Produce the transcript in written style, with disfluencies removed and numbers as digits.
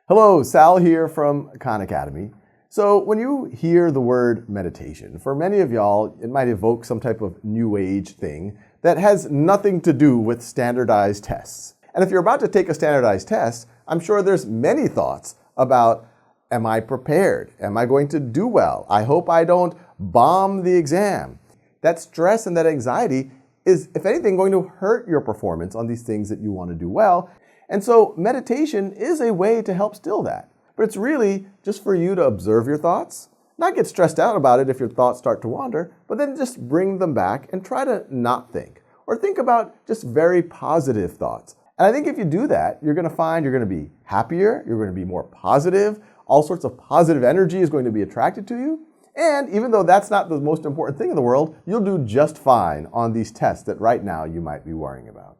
Hello, Sal here from Khan Academy. So when you hear the word meditation, for many of y'all, it might evoke some type of new age thing that has nothing to do with standardized tests. And if you're about to take a standardized test, I'm sure there's many thoughts about, am I prepared? Am I going to do well? I hope I don't bomb the exam. That stress and that anxiety is, if anything, going to hurt your performance on these things that you want to do well. And so meditation is a way to help still that. But it's really just for you to observe your thoughts, not get stressed out about it if your thoughts start to wander, but then just bring them back and try to not think. Or think about just very positive thoughts. And I think if you do that, you're going to find you're going to be happier, you're going to be more positive, all sorts of positive energy is going to be attracted to you. And even though that's not the most important thing in the world, you'll do just fine on these tests that right now you might be worrying about.